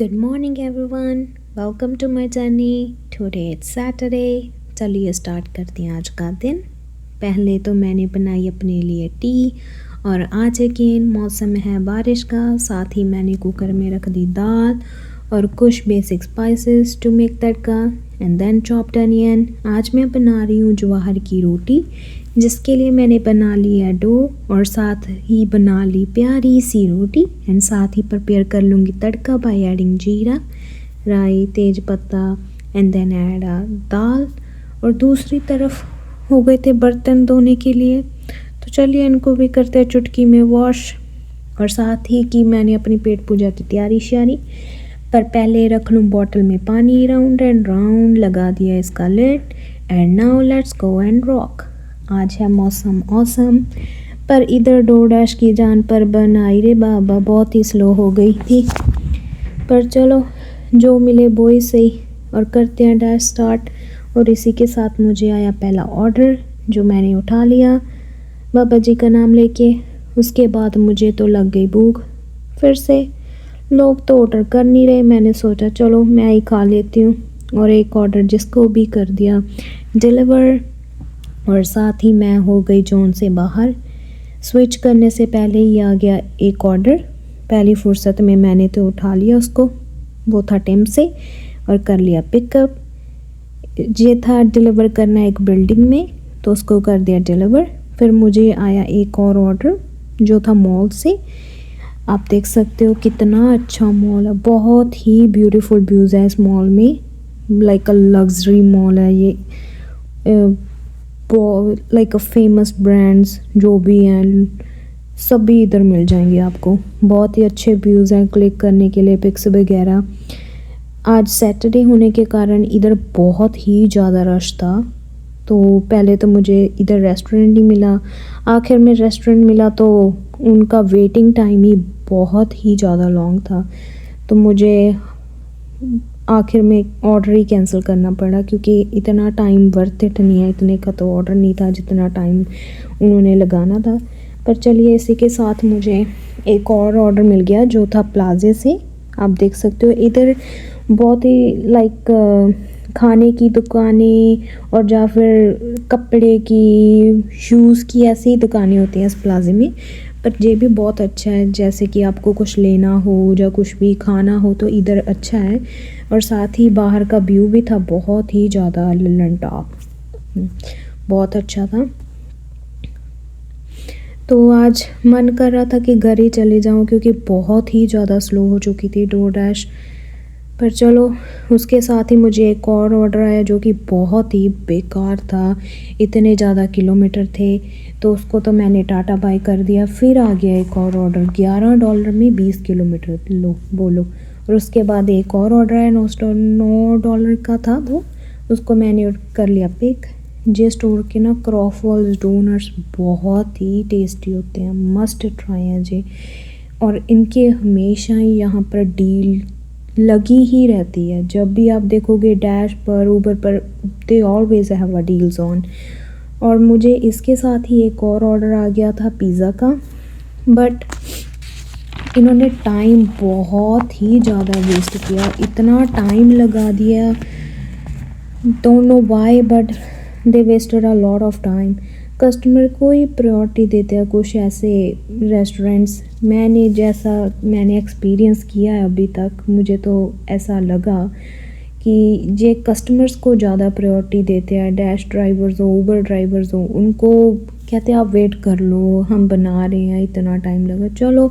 Good morning everyone. Welcome to my journey. Today it's Saturday. चलिए start करते हैं आज का दिन। पहले तो मैंने बनाई अपने लिए टी और आज अगेन मौसम है बारिश का। साथ ही मैंने कुकर में रख दी दाल और कुछ basic spices to make tadka and then chopped onion. आज मैं बना रही हूँ ज्वार की रोटी, जिसके लिए मैंने बना लिया डो और साथ ही बना ली प्यारी सी रोटी एंड साथ ही प्रिपेयर कर लूँगी तड़का बाय एडिंग जीरा, राई, तेज पत्ता एंड देन ऐड दाल। और दूसरी तरफ हो गए थे बर्तन धोने के लिए, तो चलिए इनको भी करते हैं चुटकी में वॉश। और साथ ही की मैंने अपनी पेट पूजा की तैयारी शारी, पर पहले रख लूँ बॉटल में पानी राउंड एंड राउंड, लगा दिया इसका lid and now let's go and rock. आज है मौसम ऑसम, पर इधर डोरडैश की जान पर बन आई रे बाबा, बहुत ही स्लो हो गई थी। पर चलो जो मिले वो ही सही, और करते हैं डैश स्टार्ट। और इसी के साथ मुझे आया पहला ऑर्डर जो मैंने उठा लिया बाबा जी का नाम लेके। उसके बाद मुझे तो लग गई भूख फिर से। लोग तो ऑर्डर कर नहीं रहे, मैंने सोचा चलो मैं ही खा लेती हूँ, और एक ऑर्डर जिसको भी कर दिया डिलीवर। और साथ ही मैं हो गई जोन से बाहर। स्विच करने से पहले ही आ गया एक ऑर्डर, पहली फुर्सत में मैंने तो उठा लिया उसको, वो था टिम से, और कर लिया पिकअप। ये था डिलीवर करना एक बिल्डिंग में, तो उसको कर दिया डिलीवर। फिर मुझे आया एक और ऑर्डर जो था मॉल से। आप देख सकते हो कितना अच्छा मॉल है, बहुत ही ब्यूटीफुल व्यूज़ है इस मॉल में, लाइक अ लग्जरी मॉल है ये। लाइक अ फेमस ब्रांड्स जो भी हैं सभी इधर मिल जाएंगे आपको। बहुत ही अच्छे व्यूज़ हैं क्लिक करने के लिए, पिक्स वगैरह। आज सैटरडे होने के कारण इधर बहुत ही ज़्यादा रश था, तो पहले तो मुझे इधर रेस्टोरेंट नहीं मिला। आखिर में रेस्टोरेंट मिला तो उनका वेटिंग टाइम ही बहुत ही ज़्यादा लॉन्ग था, तो मुझे आखिर में ऑर्डर ही कैंसिल करना पड़ा, क्योंकि इतना टाइम वर्थ इट नहीं है, इतने का तो ऑर्डर नहीं था जितना टाइम उन्होंने लगाना था। पर चलिए इसी के साथ मुझे एक और ऑर्डर मिल गया जो था प्लाजे से। आप देख सकते हो इधर बहुत ही लाइक खाने की दुकानें और या फिर कपड़े की, शूज़ की, ऐसी ही दुकानें होती हैं इस प्लाजे में। पर ये भी बहुत अच्छा है, जैसे कि आपको कुछ लेना हो या कुछ भी खाना हो तो इधर अच्छा है। और साथ ही बाहर का व्यू भी था बहुत ही ज़्यादा लल्लन टॉप, बहुत अच्छा था। तो आज मन कर रहा था कि घर ही चले जाऊं, क्योंकि बहुत ही ज़्यादा स्लो हो चुकी थी डोरडैश। पर चलो उसके साथ ही मुझे एक और ऑर्डर आया जो कि बहुत ही बेकार था, इतने ज़्यादा किलोमीटर थे, तो उसको तो मैंने टाटा बाय कर दिया। फिर आ गया एक और ऑर्डर $11 में 20 किलोमीटर, लो बोलो। और उसके बाद एक और ऑर्डर आया $9 का था वो, उसको मैंने कर लिया पिक। जे स्टोर के ना क्रॉफर्ड्स डोनट्स बहुत ही टेस्टी होते हैं, मस्ट ट्राई है जे। और इनके हमेशा ही यहाँ पर डील लगी ही रहती है, जब भी आप देखोगे डैश पर, ऊबर पर, they always have a deals on. और मुझे इसके साथ ही एक और ऑर्डर आ गया था पिज़्ज़ा का, बट इन्होंने टाइम बहुत ही ज़्यादा वेस्ट किया, इतना टाइम लगा दिया, don't know why but they wasted a lot of time. Customer को ही प्रायोरिटी देते हैं कुछ ऐसे रेस्टोरेंट्स, मैंने एक्सपीरियंस किया है अभी तक, मुझे तो ऐसा लगा कि ये कस्टमर्स को ज़्यादा प्रायोरिटी देते हैं। डैश ड्राइवर्स हो, ऊबर ड्राइवर्स हो, उनको कहते हैं आप वेट कर लो, हम बना रहे हैं, इतना टाइम लगा। चलो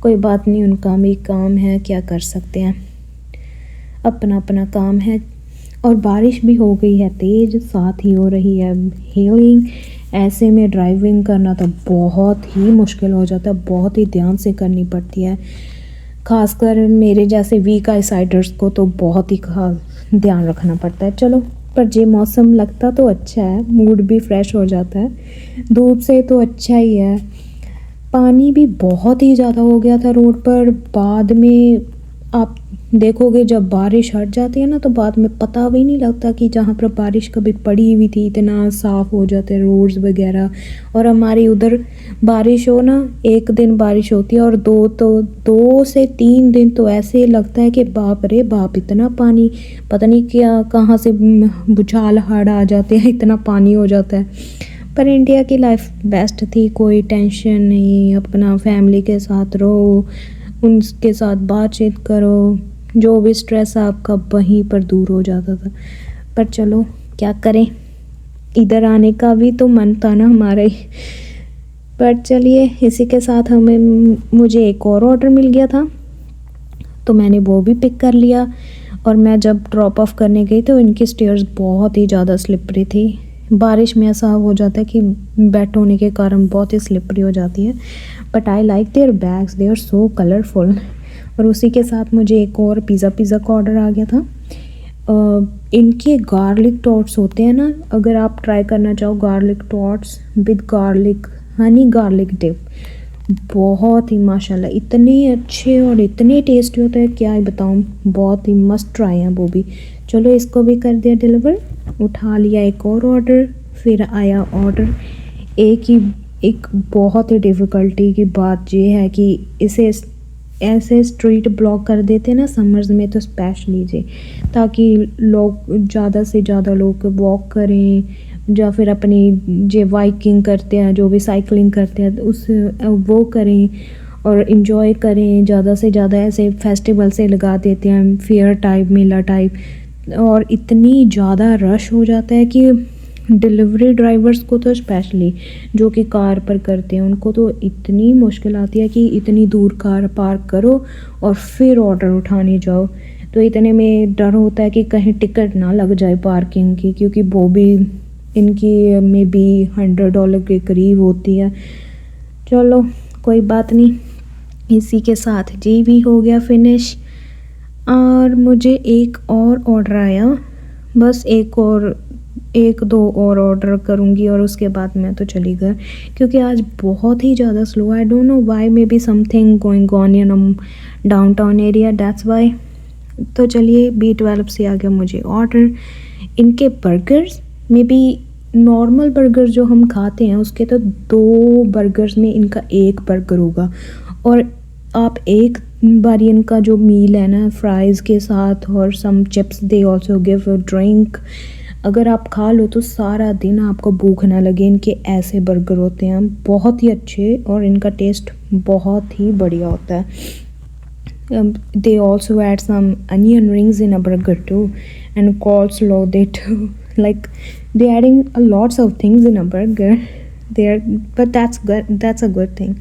कोई बात नहीं, उनका भी काम है, क्या कर सकते हैं, अपना अपना काम है। और बारिश भी हो गई है तेज़, साथ ही हो रही है हेलिंग। ऐसे में ड्राइविंग करना तो बहुत ही मुश्किल हो जाता है, बहुत ही ध्यान से करनी पड़ती है, खासकर मेरे जैसे वीक आई साइडर्स को तो बहुत ही खास ध्यान रखना पड़ता है। चलो पर ये मौसम लगता तो अच्छा है, मूड भी फ्रेश हो जाता है, धूप से तो अच्छा ही है। पानी भी बहुत ही ज़्यादा हो गया था रोड पर, बाद में आप देखोगे जब बारिश हट जाती है ना तो बाद में पता भी नहीं लगता कि जहाँ पर बारिश कभी पड़ी हुई थी इतना साफ़ हो जाते हैं रोड्स वगैरह। और हमारी उधर बारिश हो ना, एक दिन बारिश होती है और 2 से 3 दिन तो ऐसे लगता है कि बाप रे बाप इतना पानी, पता नहीं क्या कहाँ से भूचाल हड़ आ जाते हैं, इतना पानी हो जाता है। पर इंडिया की लाइफ बेस्ट थी, कोई टेंशन नहीं, अपना फैमिली के साथ रहो, उनके साथ बातचीत करो, जो भी स्ट्रेस आपका वहीं पर दूर हो जाता था। पर चलो क्या करें, इधर आने का भी तो मन था ना हमारा ही। पर चलिए, इसी के साथ मुझे एक और ऑर्डर मिल गया था तो मैंने वो भी पिक कर लिया। और मैं जब ड्रॉप ऑफ करने गई तो इनकी स्टेयर्स बहुत ही ज़्यादा स्लिपरी थी। बारिश में ऐसा हो जाता है कि वेट होने के कारण बहुत ही स्लिपरी हो जाती है। But I like their bags, they are so colourful. और उसी के साथ मुझे एक और पिज़्ज़ा का ऑर्डर आ गया था। इनके गार्लिक टॉट्स होते हैं ना, अगर आप ट्राई करना चाहो garlic tots with garlic honey garlic dip, बहुत ही माशाल्लाह इतने अच्छे और इतने टेस्टी होते हैं, क्या ही बताऊँ, बहुत ही मस्त ट्राई है वो भी। चलो इसको भी कर दिया डिलीवर, उठा लिया एक और ऑर्डर। फिर आया ऑर्डर एक बहुत ही डिफ़िकल्टी की बात ये है कि इसे ऐसे स्ट्रीट ब्लॉक कर देते हैं ना समर्स में, तो स्पेशली जी, ताकि लोग ज़्यादा से ज़्यादा लोग वॉक करें या फिर अपनी जो बाइकिंग करते हैं, जो भी साइकिलिंग करते हैं उस वो करें और इन्जॉय करें। ज़्यादा से ज़्यादा ऐसे फेस्टिवल से लगा देते हैं, फेयर टाइप, मेला टाइप, और इतनी ज़्यादा रश हो जाता है कि डिलीवरी ड्राइवर्स को तो स्पेशली जो कि कार पर करते हैं उनको तो इतनी मुश्किल आती है कि इतनी दूर कार पार्क करो और फिर ऑर्डर उठाने जाओ। तो इतने में डर होता है कि कहीं टिकट ना लग जाए पार्किंग की, क्योंकि वो भी इनकी में भी $100 के करीब होती है। चलो कोई बात नहीं, इसी के साथ जी भी हो गया फिनिश। और मुझे एक और ऑर्डर आया, बस एक दो और ऑर्डर करूँगी और उसके बाद मैं तो चली घर, क्योंकि आज बहुत ही ज़्यादा slow, I don't know why, may be something going on in downtown area, that's why. तो चलिए B12 से आ गया मुझे ऑर्डर। इनके बर्गर्स में भी नॉर्मल बर्गर जो हम खाते हैं उसके तो 2 बर्गर्स में इनका एक बर्गर होगा। और आप एक बार इनका जो मील है ना फ्राइज़ के साथ और some chips, they also give drink, अगर आप खा लो तो सारा दिन आपको भूख ना लगे। इनके ऐसे बर्गर होते हैं बहुत ही अच्छे और इनका टेस्ट बहुत ही बढ़िया होता है। They also add some onion rings in a burger too, and coleslaw they too. Like they adding a lots of things in a burger there, but that's good. That's a good thing.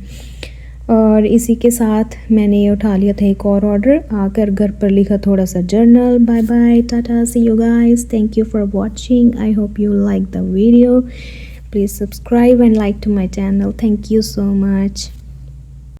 और इसी के साथ मैंने ये उठा लिया था एक और ऑर्डर। आकर घर पर लिखा थोड़ा सा journal. Bye bye, tata, see you guys, thank you for watching, I hope you like the video, please subscribe and like to my channel, thank you so much.